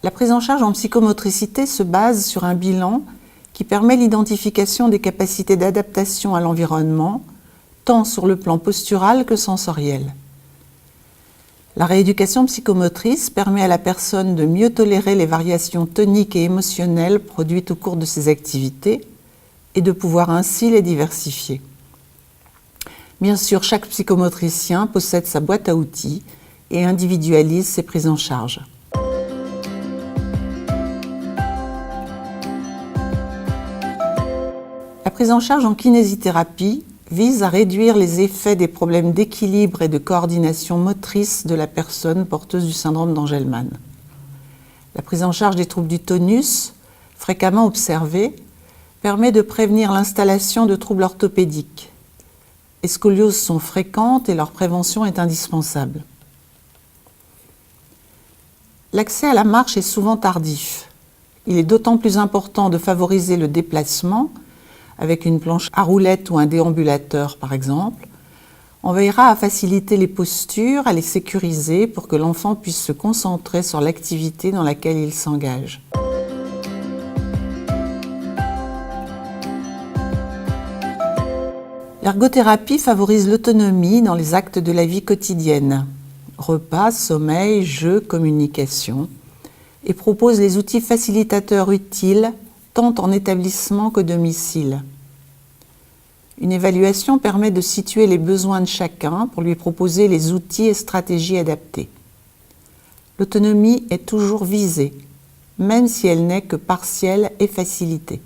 La prise en charge en psychomotricité se base sur un bilan qui permet l'identification des capacités d'adaptation à l'environnement, tant sur le plan postural que sensoriel. La rééducation psychomotrice permet à la personne de mieux tolérer les variations toniques et émotionnelles produites au cours de ses activités et de pouvoir ainsi les diversifier. Bien sûr, chaque psychomotricien possède sa boîte à outils et individualise ses prises en charge. La prise en charge en kinésithérapie vise à réduire les effets des problèmes d'équilibre et de coordination motrice de la personne porteuse du syndrome d'Angelman. La prise en charge des troubles du tonus, fréquemment observés, permet de prévenir l'installation de troubles orthopédiques. Les scolioses sont fréquentes et leur prévention est indispensable. L'accès à la marche est souvent tardif. Il est d'autant plus important de favoriser le déplacement, avec une planche à roulettes ou un déambulateur par exemple. On veillera à faciliter les postures, à les sécuriser pour que l'enfant puisse se concentrer sur l'activité dans laquelle il s'engage. L'ergothérapie favorise l'autonomie dans les actes de la vie quotidienne, repas, sommeil, jeux, communication, et propose les outils facilitateurs utiles tant en établissement qu'au domicile. Une évaluation permet de situer les besoins de chacun pour lui proposer les outils et stratégies adaptés. L'autonomie est toujours visée, même si elle n'est que partielle et facilitée.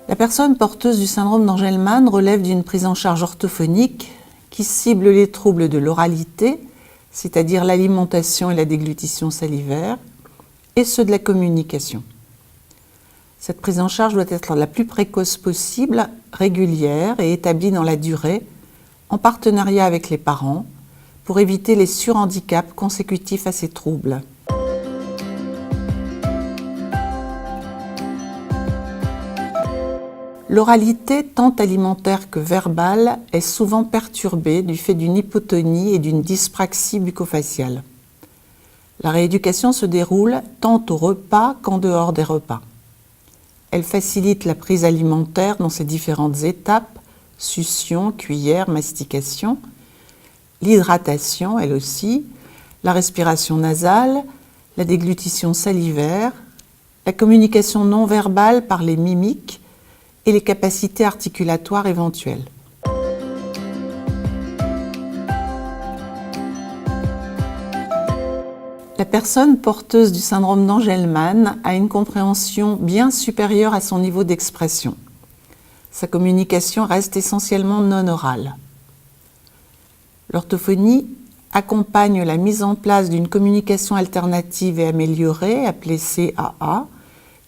La personne porteuse du syndrome d'Angelman relève d'une prise en charge orthophonique qui cible les troubles de l'oralité, c'est-à-dire l'alimentation et la déglutition salivaire, et ceux de la communication. Cette prise en charge doit être la plus précoce possible, régulière et établie dans la durée, en partenariat avec les parents, pour éviter les surhandicaps consécutifs à ces troubles. L'oralité, tant alimentaire que verbale, est souvent perturbée du fait d'une hypotonie et d'une dyspraxie bucco-faciale. La rééducation se déroule tant au repas qu'en dehors des repas. Elle facilite la prise alimentaire dans ses différentes étapes, succion, cuillère, mastication, l'hydratation, elle aussi, la respiration nasale, la déglutition salivaire, la communication non verbale par les mimiques, et les capacités articulatoires éventuelles. La personne porteuse du syndrome d'Angelman a une compréhension bien supérieure à son niveau d'expression. Sa communication reste essentiellement non orale. L'orthophonie accompagne la mise en place d'une communication alternative et améliorée, appelée CAA,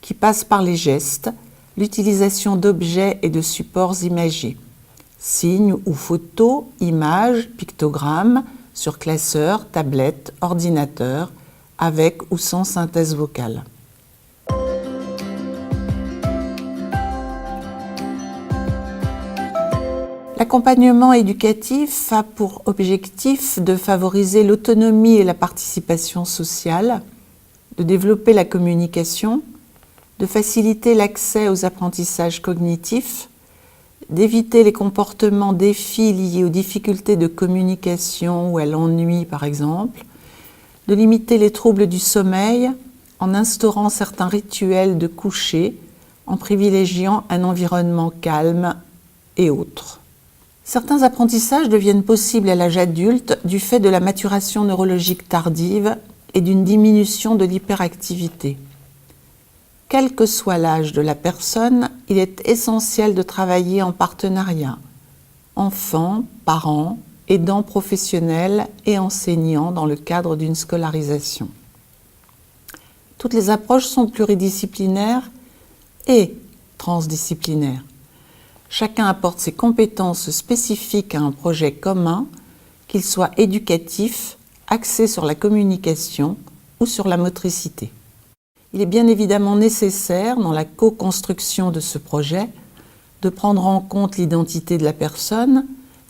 qui passe par les gestes, l'utilisation d'objets et de supports imagés, signes ou photos, images, pictogrammes, sur classeur, tablette, ordinateur, avec ou sans synthèse vocale. L'accompagnement éducatif a pour objectif de favoriser l'autonomie et la participation sociale, de développer la communication, de faciliter l'accès aux apprentissages cognitifs, d'éviter les comportements défis liés aux difficultés de communication ou à l'ennui par exemple, de limiter les troubles du sommeil en instaurant certains rituels de coucher, en privilégiant un environnement calme et autres. Certains apprentissages deviennent possibles à l'âge adulte du fait de la maturation neurologique tardive et d'une diminution de l'hyperactivité. Quel que soit l'âge de la personne, il est essentiel de travailler en partenariat. Enfants, parents, aidants professionnels et enseignants dans le cadre d'une scolarisation. Toutes les approches sont pluridisciplinaires et transdisciplinaires. Chacun apporte ses compétences spécifiques à un projet commun, qu'il soit éducatif, axé sur la communication ou sur la motricité. Il est bien évidemment nécessaire, dans la co-construction de ce projet, de prendre en compte l'identité de la personne,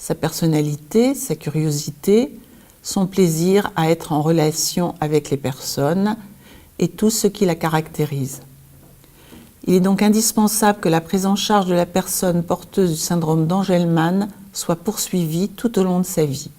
sa personnalité, sa curiosité, son plaisir à être en relation avec les personnes et tout ce qui la caractérise. Il est donc indispensable que la prise en charge de la personne porteuse du syndrome d'Angelman soit poursuivie tout au long de sa vie.